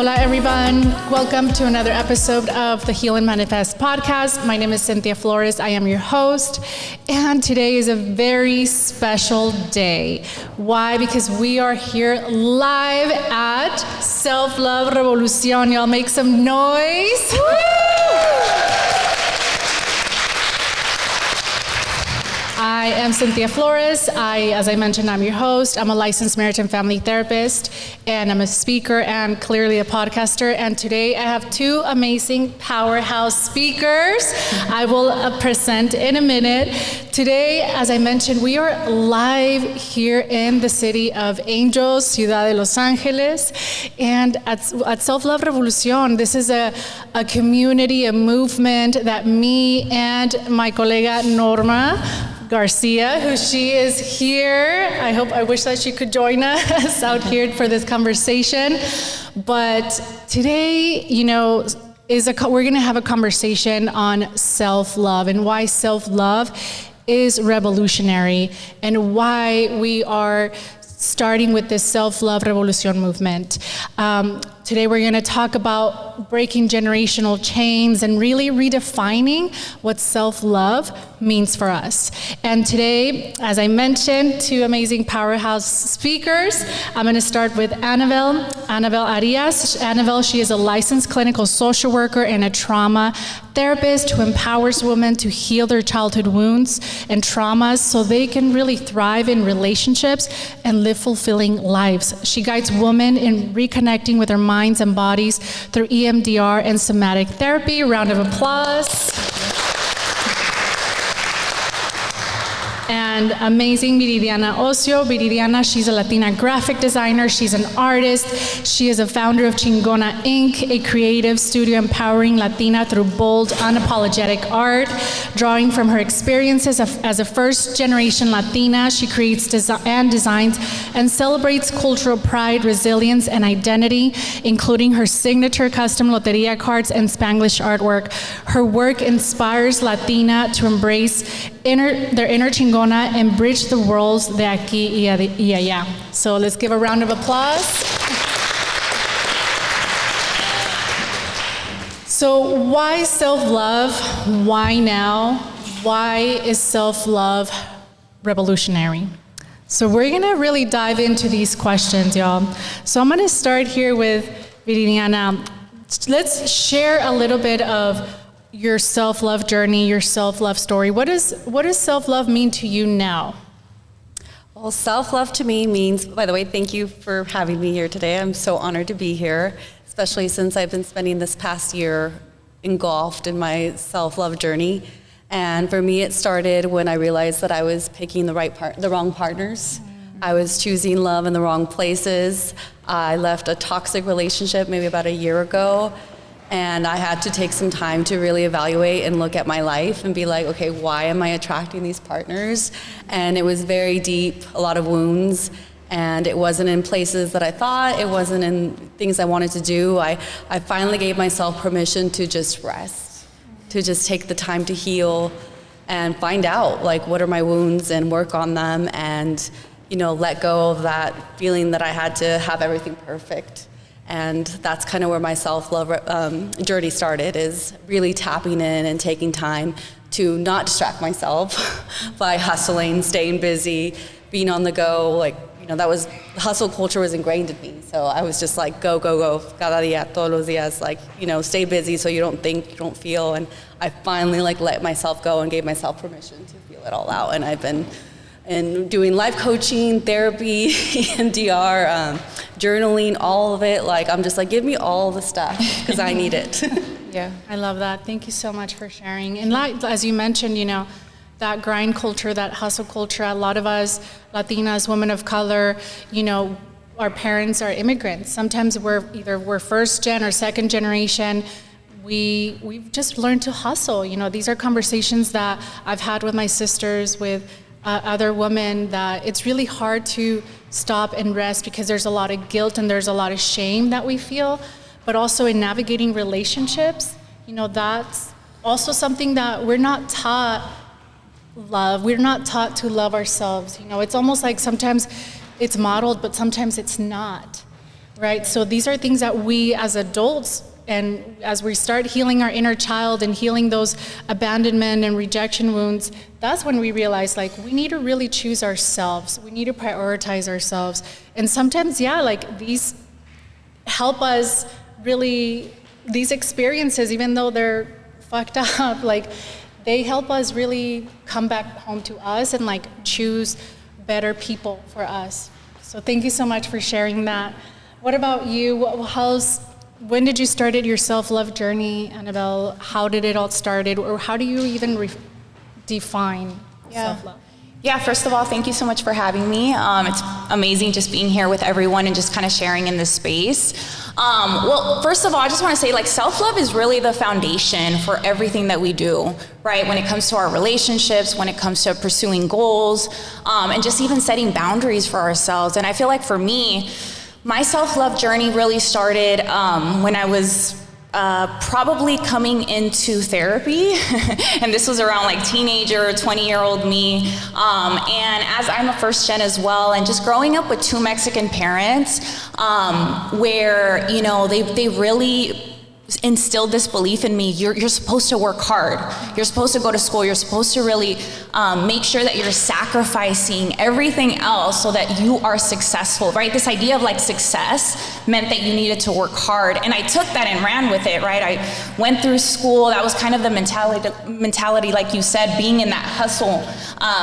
Hola, everyone. Welcome to another episode of the Heal and Manifest podcast. My name is Cynthia Flores. I am your host. And today is a very special day. Why? Because we are here live at Self-Love Revolucion. Y'all make some noise. I am Cynthia Flores. As I mentioned, I'm your host. I'm a licensed marriage and family therapist, and I'm a speaker and clearly a podcaster. And today I have two amazing powerhouse speakers I will present in a minute. Today, as I mentioned, we are live here in the city of Angels, Ciudad de Los Angeles. And at Self-Love Revolucion, this is a community, a movement that me and my colega Norma Garcia, who she is here. I wish that she could join us out here for this conversation. But today, we're going to have a conversation on self-love and why self-love is revolutionary and why we are starting with this self-love revolution movement. Today we're going to talk about breaking generational chains and really redefining what self-love means for us. And today, as I mentioned, two amazing powerhouse speakers. I'm going to start with Annabelle Arias. Annabelle, she is a licensed clinical social worker and a trauma therapist who empowers women to heal their childhood wounds and traumas so they can really thrive in relationships and live fulfilling lives. She guides women in reconnecting with their minds and bodies through EMDR and somatic therapy. Round of applause. And amazing Viridiana Ocio. Viridiana, she's a Latina graphic designer. She's an artist. She is a founder of Chingona Inc., a creative studio empowering Latina through bold, unapologetic art. Drawing from her experiences as a first-generation Latina, she creates designs and celebrates cultural pride, resilience, and identity, including her signature custom Loteria cards and Spanglish artwork. Her work inspires Latina to embrace their inner Chingona and bridge the worlds de aquí y allá. So let's give a round of applause. So why self-love? Why now? Why is self-love revolutionary? So we're gonna really dive into these questions, y'all. So I'm gonna start here with Viridiana. Let's share a little bit of your self-love journey, your self-love story. What does self-love mean to you now? Well, self-love to me means, by the way, thank you for having me here today. I'm so honored to be here, especially since I've been spending this past year engulfed in my self-love journey. And for me, it started when I realized that I was picking the wrong partners. I was choosing love in the wrong places. I left a toxic relationship maybe about a year ago. And I had to take some time to really evaluate and look at my life and be like, okay, why am I attracting these partners? And it was very deep, a lot of wounds, and it wasn't in places that I thought, it wasn't in things I wanted to do. I finally gave myself permission to just rest, to just take the time to heal and find out, like, what are my wounds and work on them and, let go of that feeling that I had to have everything perfect. And that's kind of where my self-love journey started, is really tapping in and taking time to not distract myself by hustling, staying busy, being on the go. That was, hustle culture was ingrained in me. So I was just like, go, cada día, todos los días, stay busy so you don't think, you don't feel. And I finally let myself go and gave myself permission to feel it all out. And I've been doing life coaching, therapy, EMDR, journaling, all of it. I'm just give me all the stuff because I need it. Yeah, I love that. Thank you so much for sharing. And as you mentioned, that grind culture, that hustle culture, a lot of us Latinas, women of color, our parents are immigrants. Sometimes we're first gen or second generation. We've just learned to hustle. These are conversations that I've had with my sisters, with other women, that it's really hard to stop and rest because there's a lot of guilt and there's a lot of shame that we feel, but also in navigating relationships, that's also something that we're not taught love. We're not taught to love ourselves. It's almost like sometimes it's modeled, but sometimes it's not. right? So these are things that we as adults, and as we start healing our inner child and healing those abandonment and rejection wounds, that's when we realize like we need to really choose ourselves. We need to prioritize ourselves. And sometimes, yeah, like these help us really, these experiences, even though they're fucked up, like they help us really come back home to us and like choose better people for us. So thank you so much for sharing that. What about you? When did you start your self-love journey, Annabelle? How did it all started, or how do you even define self-love? Yeah, first of all, thank you so much for having me. It's amazing just being here with everyone and just kind of sharing in this space. Well, first of all, I just want to say like self-love is really the foundation for everything that we do, right? When it comes to our relationships, when it comes to pursuing goals, and just even setting boundaries for ourselves. And I feel like for me, my self-love journey really started when I was probably coming into therapy, and this was around like teenager, 20-year-old me, and as I'm a first gen as well, and just growing up with two Mexican parents, where, you know, they really instilled this belief in me. You're supposed to work hard. You're supposed to go to school. You're supposed to really make sure that you're sacrificing everything else so that you are successful, right? This idea of like success meant that you needed to work hard. And I took that and ran with it, right? I went through school. That was kind of the mentality, like you said, being in that hustle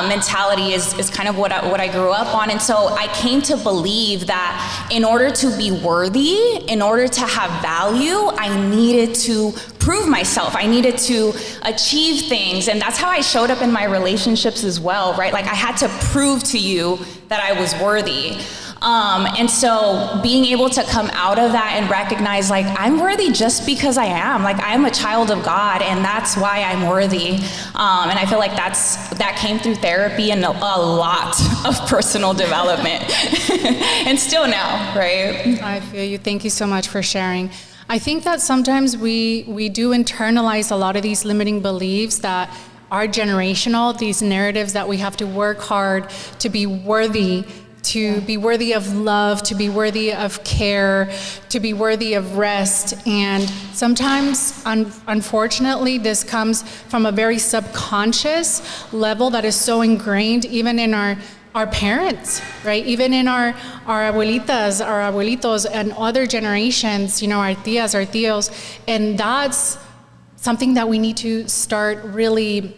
mentality is kind of what I grew up on. And so I came to believe that in order to be worthy, in order to have value, I needed to prove myself. I needed to achieve things. And that's how I showed up in my relationships as well, right? Like I had to prove to you that I was worthy. And so being able to come out of that and recognize like I'm worthy just because I am. Like I'm a child of God, and that's why I'm worthy. And I feel like that came through therapy and a lot of personal development. And still now, right? I feel you. Thank you so much for sharing. I think that sometimes we do internalize a lot of these limiting beliefs that are generational, these narratives that we have to work hard to be worthy, to be worthy of love, to be worthy of care, to be worthy of rest. And sometimes, unfortunately, this comes from a very subconscious level that is so ingrained even in our parents, right? Even in our abuelitas, our abuelitos, and other generations, you know, our tias, our tios. And that's something that we need to start really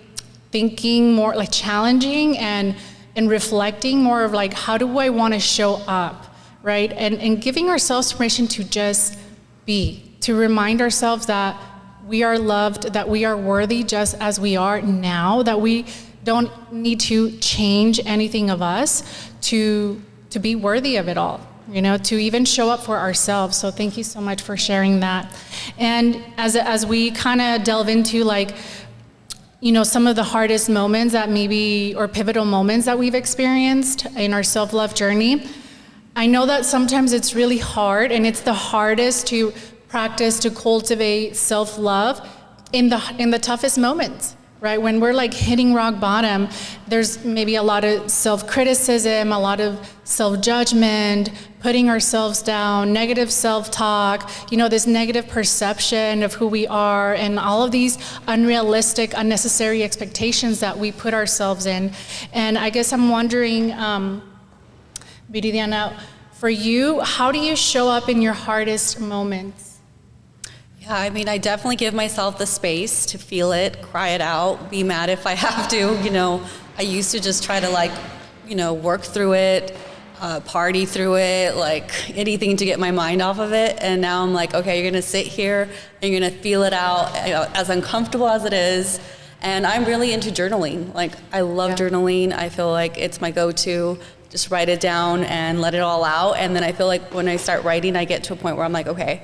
thinking more, like challenging and reflecting more of like, how do I want to show up, right? And giving ourselves permission to just be, to remind ourselves that we are loved, that we are worthy just as we are now, that we don't need to change anything of us to be worthy of it all, you know, to even show up for ourselves. So thank you so much for sharing that. And as we kind of delve into like, you know, some of the hardest moments that maybe, or pivotal moments that we've experienced in our self-love journey, I know that sometimes it's really hard, and it's the hardest to practice, to cultivate self-love in the toughest moments. Right? When we're like hitting rock bottom, there's maybe a lot of self-criticism, a lot of self-judgment, putting ourselves down, negative self-talk, you know, this negative perception of who we are, and all of these unrealistic, unnecessary expectations that we put ourselves in. And I guess I'm wondering, Viridiana, for you, how do you show up in your hardest moments? Yeah, I mean, I definitely give myself the space to feel it, cry it out, be mad if I have to. You know, I used to just try to like, you know, work through it, party through it, like anything to get my mind off of it. And now I'm like, okay, you're gonna sit here and you're gonna feel it out, you know, as uncomfortable as it is. And I'm really into journaling. Like, I love journaling. I feel like it's my go-to. Just write it down and let it all out. And then I feel like when I start writing, I get to a point where I'm like, okay,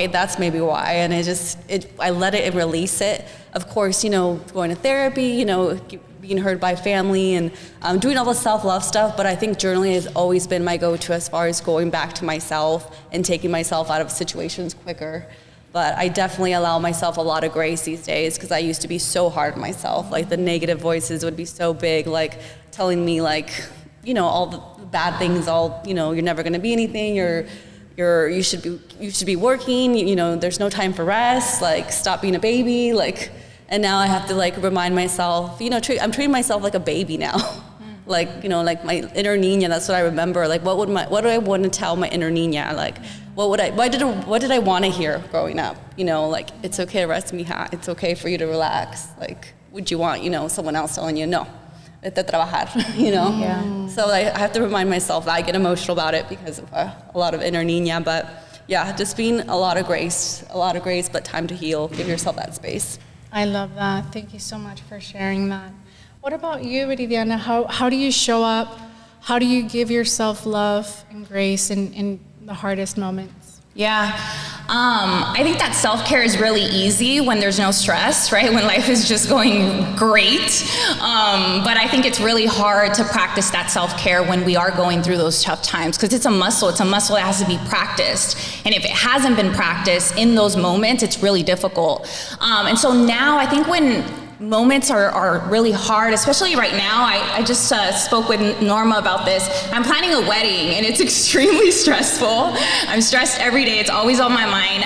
that's maybe why. And I let it and release it. Of course, you know, going to therapy, you know, being heard by family, and doing all the self-love stuff. But I think journaling has always been my go-to as far as going back to myself and taking myself out of situations quicker. But I definitely allow myself a lot of grace these days, because I used to be so hard on myself. Like the negative voices would be so big, like telling me like, all the bad things, you're never going to be anything, you should be working, there's no time for rest, like stop being a baby, like, and now I have to like remind myself, I'm treating myself like a baby now. Like, like my inner niña, that's what I remember. Like, what do I want to tell my inner niña? Like, what did I want to hear growing up? Like, it's okay to rest, mija. It's okay for you to relax. Like, would you want, someone else telling you, no, vete a trabajar, Yeah. So I have to remind myself that I get emotional about it because of a lot of inner niña. But yeah, just being a lot of grace, but time to heal. Give yourself that space. I love that. Thank you so much for sharing that. What about you, Viridiana? How do you show up? How do you give yourself love and grace in the hardest moments? Yeah. I think that self-care is really easy when there's no stress, right? When life is just going great. But I think it's really hard to practice that self-care when we are going through those tough times, because it's a muscle. It's a muscle that has to be practiced. And if it hasn't been practiced in those moments, it's really difficult. And so now I think when moments are really hard, especially right now. I just spoke with Norma about this. I'm planning a wedding and it's extremely stressful. I'm stressed every day. It's always on my mind.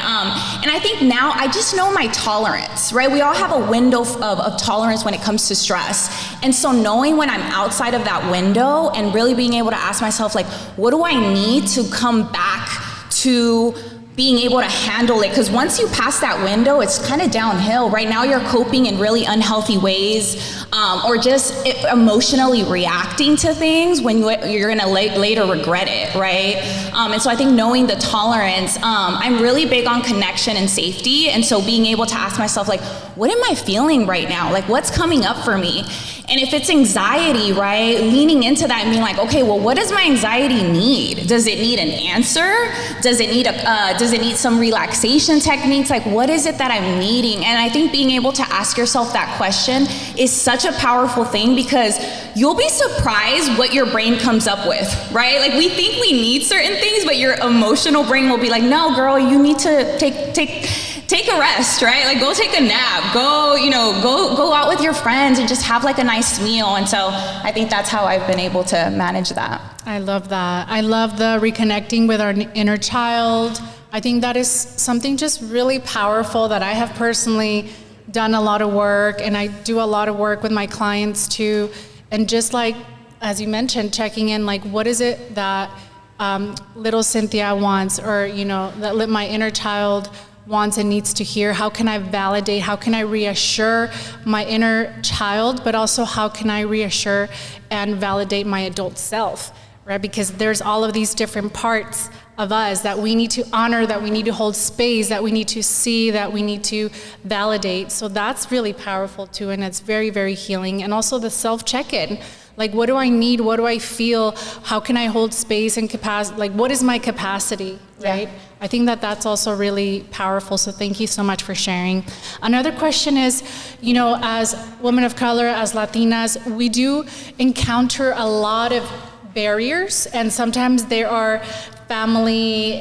And I think now I just know my tolerance, right? We all have a window of tolerance when it comes to stress. And so knowing when I'm outside of that window and really being able to ask myself, like, what do I need to come back to being able to handle it? Because once you pass that window, it's kind of downhill. Right now you're coping in really unhealthy ways, or just emotionally reacting to things when you're gonna later regret it, right? And so I think knowing the tolerance, I'm really big on connection and safety. And so being able to ask myself, like, what am I feeling right now? Like, what's coming up for me? And if it's anxiety, right, leaning into that and being like, okay, well, what does my anxiety need? Does it need an answer? Does it need some relaxation techniques? Like, what is it that I'm needing? And I think being able to ask yourself that question is such a powerful thing, because you'll be surprised what your brain comes up with, right? Like, we think we need certain things, but your emotional brain will be like, no, girl, you need to take a rest, right? Like, go take a nap, go out with your friends and just have like a nice meal. And so I think that's how I've been able to manage that. I love that. I love the reconnecting with our inner child. I think that is something just really powerful that I have personally done a lot of work, and I do a lot of work with my clients too. And just like, as you mentioned, checking in, like, what is it that little Cynthia wants, or, that my inner child wants and needs to hear? How can I validate? How can I reassure my inner child, but also how can I reassure and validate my adult self, right? Because there's all of these different parts of us that we need to honor, that we need to hold space, that we need to see, that we need to validate. So that's really powerful too, and it's very, very healing. And also the self-check-in. Like, what do I need? What do I feel? How can I hold space and capacity? Like, what is my capacity, right? Yeah. I think that that's also really powerful. So thank you so much for sharing. Another question is, as women of color, as Latinas, we do encounter a lot of barriers, and sometimes there are family,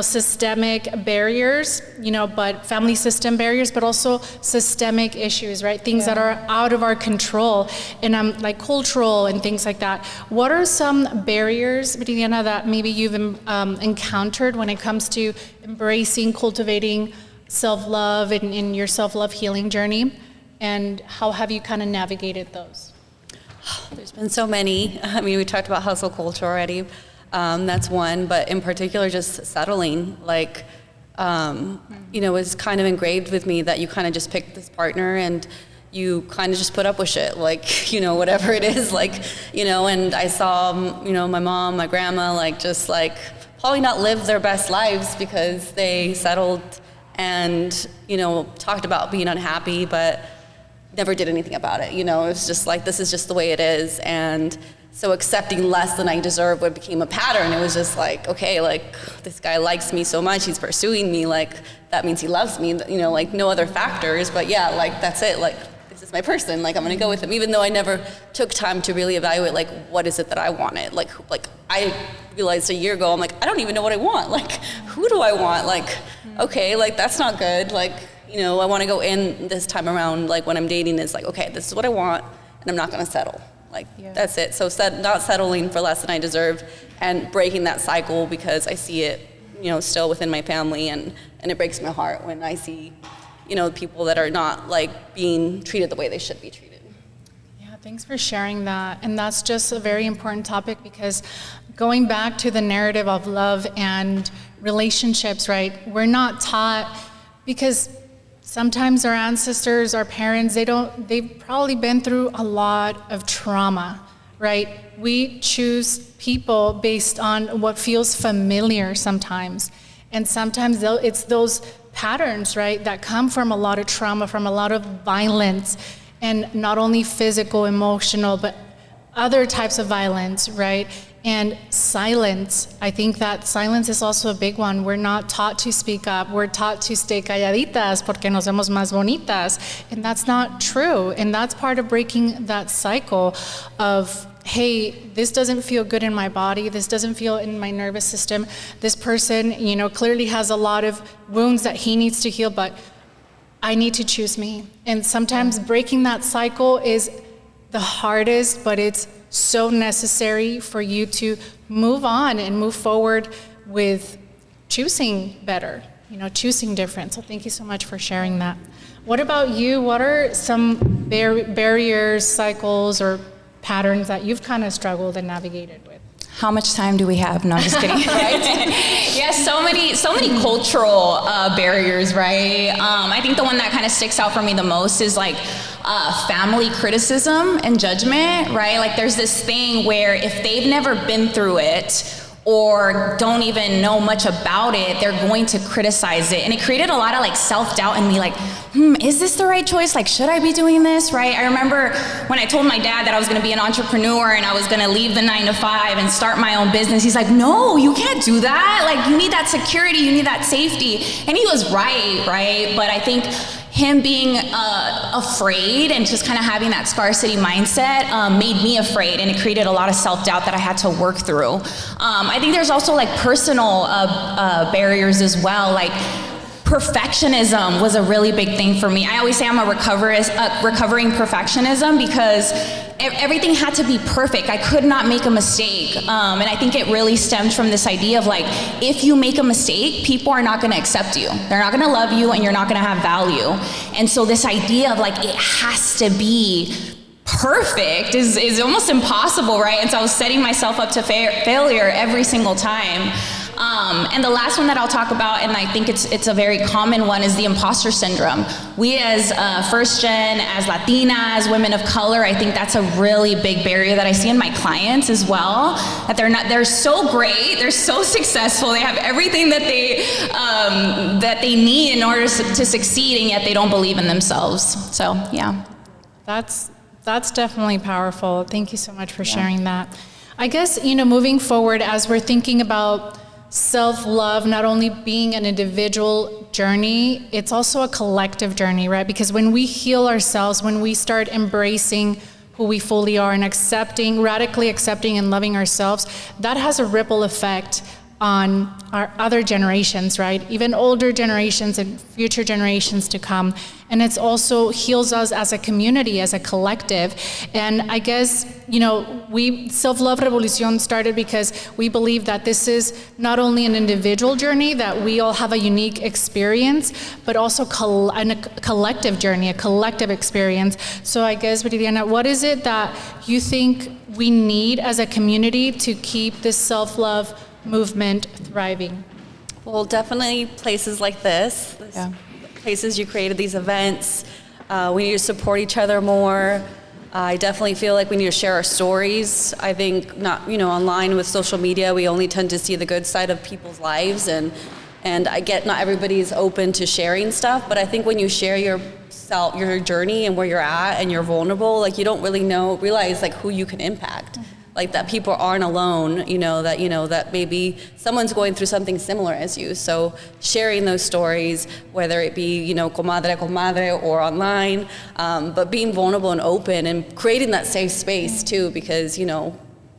systemic barriers, but family system barriers, but also systemic issues, right? Things that are out of our control, and like cultural and things like that. What are some barriers, Viridiana, that maybe you've encountered when it comes to embracing, cultivating self-love in your self-love healing journey? And how have you kind of navigated those? There's been so many. I mean, we talked about hustle culture already. That's one, but in particular, just settling. Like, it's kind of engraved with me that you kind of just pick this partner and you kind of just put up with shit, like, whatever it is, like, and I saw, my mom, my grandma, like, just like probably not live their best lives because they settled and, talked about being unhappy, but never did anything about it. It was just like, this is just the way it is. And so accepting less than I deserve became a pattern. It was just like, okay, like, this guy likes me so much, he's pursuing me, like, that means he loves me, like, no other factors, but yeah, like, that's it, like, this is my person, like, I'm gonna go with him, even though I never took time to really evaluate, like, what is it that I wanted? Like I realized a year ago, I'm like, I don't even know what I want, like, who do I want? Like, okay, like, that's not good, like, I wanna go in this time around, like, when I'm dating, it's like, okay, this is what I want, and I'm not gonna settle. Like, that's it. So not settling for less than I deserve and breaking that cycle, because I see it, still within my family, and it breaks my heart when I see, people that are not like being treated the way they should be treated. Yeah, thanks for sharing that. And that's just a very important topic, because going back to the narrative of love and relationships, right? We're not taught, because sometimes our ancestors, our parents, they've probably been through a lot of trauma, right? We choose people based on what feels familiar sometimes. And sometimes it's those patterns, right, that come from a lot of trauma, from a lot of violence, and not only physical, emotional, but other types of violence, right? And silence. I think that silence is also a big one. We're not taught to speak up. We're taught to stay calladitas porque nos vemos más bonitas. And that's not true. And that's part of breaking that cycle of, hey, this doesn't feel good in my body. This doesn't feel in my nervous system. This person, clearly has a lot of wounds that he needs to heal, but I need to choose me. And sometimes breaking that cycle is the hardest, but it's so necessary for you to move on and move forward with choosing better, choosing different. So thank you so much for sharing that. What about you? What are some barriers, cycles, or patterns that you've kind of struggled and navigated with? How much time do we have? No, I'm just kidding. Yeah, so many cultural barriers, right? I think the one that kind of sticks out for me the most is like family criticism and judgment, right? Like there's this thing where if they've never been through it or don't even know much about it, they're going to criticize it. And it created a lot of like self-doubt in me, like, is this the right choice? Like, should I be doing this, right? I remember when I told my dad that I was gonna be an entrepreneur and I was gonna leave the 9-to-5 and start my own business. He's like, no, you can't do that. Like, you need that security, you need that safety. And he was right? But I think him being afraid and just kind of having that scarcity mindset made me afraid, and it created a lot of self-doubt that I had to work through. I think there's also like personal barriers as well. Like perfectionism was a really big thing for me. I always say I'm a recovering perfectionism, because everything had to be perfect. I could not make a mistake. And I think it really stemmed from this idea of like, if you make a mistake, people are not gonna accept you. They're not gonna love you, and you're not gonna have value. And so this idea of like, it has to be perfect is almost impossible, right? And so I was setting myself up to failure every single time. And the last one that I'll talk about, and I think it's a very common one, is the imposter syndrome. We as first gen, as Latinas, women of color, I think that's a really big barrier that I see in my clients as well. That they're so great, they're so successful, they have everything that they need in order to succeed, and yet they don't believe in themselves. So yeah. That's definitely powerful. Thank you so much for sharing that. I guess, moving forward, as we're thinking about self-love not only being an individual journey, it's also a collective journey, right? Because when we heal ourselves, when we start embracing who we fully are and radically accepting and loving ourselves, that has a ripple effect on our other generations, right? Even older generations and future generations to come. And it's also heals us as a community, as a collective. And I guess, Self-Love Revolucion started because we believe that this is not only an individual journey, that we all have a unique experience, but also a collective journey, a collective experience. So I guess, Viridiana, what is it that you think we need as a community to keep this self-love movement thriving? Well, definitely places like this. Places you created, these events. We need to support each other more. I definitely feel like we need to share our stories. I think online with social media, we only tend to see the good side of people's lives, and I get not everybody's open to sharing stuff, but I think when you share your journey and where you're at and you're vulnerable, like you don't really realize like who you can impact. Like that people aren't alone, that maybe someone's going through something similar as you. So sharing those stories, whether it be, comadre or online, but being vulnerable and open and creating that safe space too, because,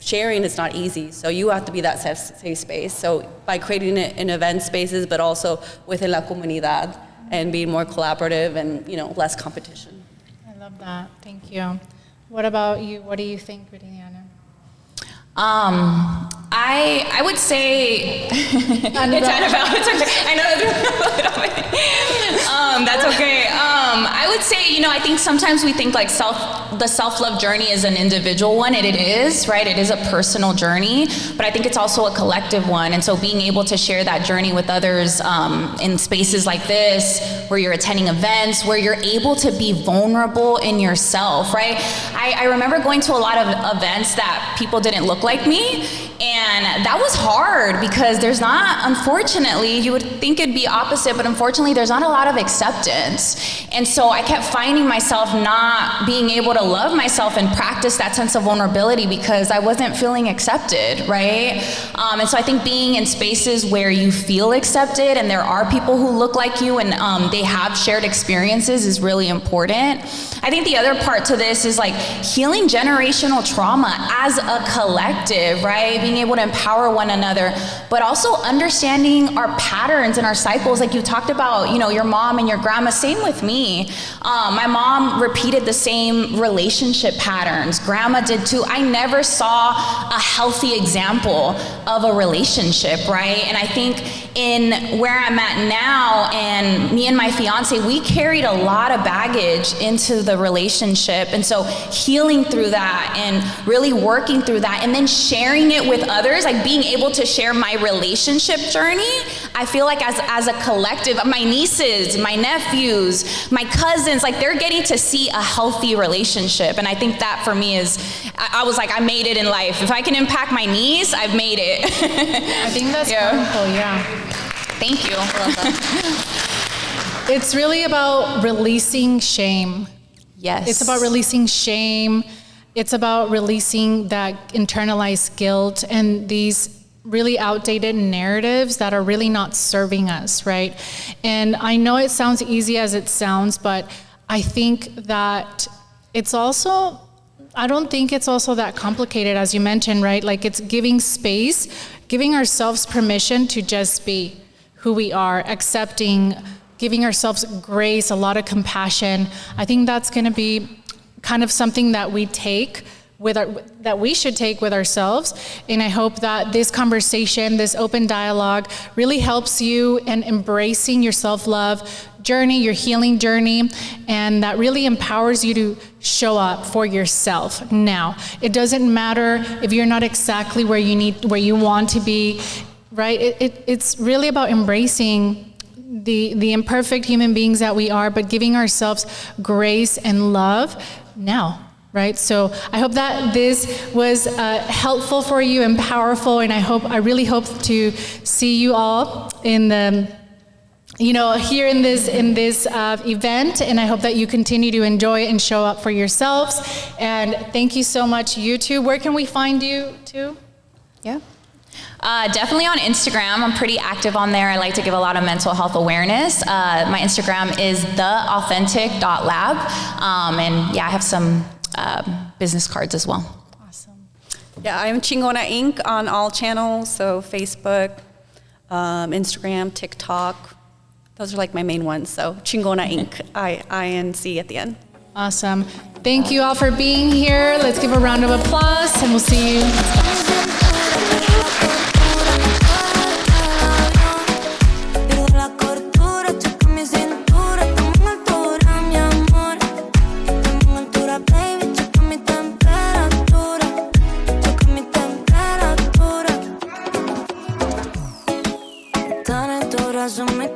sharing is not easy. So you have to be that safe space. So by creating it in event spaces, but also within la comunidad and being more collaborative and, less competition. I love that. Thank you. What about you? What do you think, Ridiana? I would say it's Annabelle. It's okay. I know that's okay. I would say, I think sometimes we think like the self-love journey is an individual one, and it is, right? It is a personal journey, but I think it's also a collective one. And so being able to share that journey with others in spaces like this, where you're attending events, where you're able to be vulnerable in yourself, right? I remember going to a lot of events that people didn't look like me, and that was hard because there's not, unfortunately, you would think it'd be opposite, but unfortunately there's not a lot of acceptance. And so I kept finding myself not being able to love myself and practice that sense of vulnerability because I wasn't feeling accepted, right? And so I think being in spaces where you feel accepted and there are people who look like you and they have shared experiences is really important. I think the other part to this is like healing generational trauma as a collective, right? Being able to empower one another, but also understanding our patterns and our cycles. Like you talked about, your mom and your grandma, same with me. My mom repeated the same relationship patterns. Grandma did too. I never saw a healthy example of a relationship, right? And I think in where I'm at now, and me and my fiance, we carried a lot of baggage into the relationship. And so healing through that and really working through that and then sharing it with others, like being able to share my relationship journey, I feel like as a collective, my nieces, my nephews, my cousins, like they're getting to see a healthy relationship. And I think that for me is, I was like, I made it in life. If I can impact my niece, I've made it. I think that's powerful, yeah. Thank you. I love that. It's really about releasing shame. Yes. It's about releasing shame. It's about releasing that internalized guilt and these really outdated narratives that are really not serving us, right? And I know it sounds easy as it sounds, but I think that I don't think it's also that complicated, as you mentioned, right? Like it's giving space, giving ourselves permission to just be who we are, accepting, giving ourselves grace, a lot of compassion. I think that's going to be kind of something that we should take with ourselves. And I hope that this conversation, this open dialogue really helps you in embracing your self-love journey, your healing journey, and that really empowers you to show up for yourself. Now, it doesn't matter if you're not exactly where you want to be, right? It's really about embracing the imperfect human beings that we are, but giving ourselves grace and love now, right? So I hope that this was helpful for you and powerful, and I really hope to see you all in the, here in this event, and I hope that you continue to enjoy it and show up for yourselves. And thank you so much, you two. Where can we find you too? Yeah. Definitely on Instagram. I'm pretty active on there. I like to give a lot of mental health awareness. My Instagram is theauthentic.lab. And yeah, I have some business cards as well. Awesome. Yeah, I'm Chingona Inc. on all channels, so Facebook, Instagram, TikTok. Those are like my main ones. So Chingona Inc. I-N-C at the end. Awesome. Thank you all for being here. Let's give a round of applause, and we'll see you. Me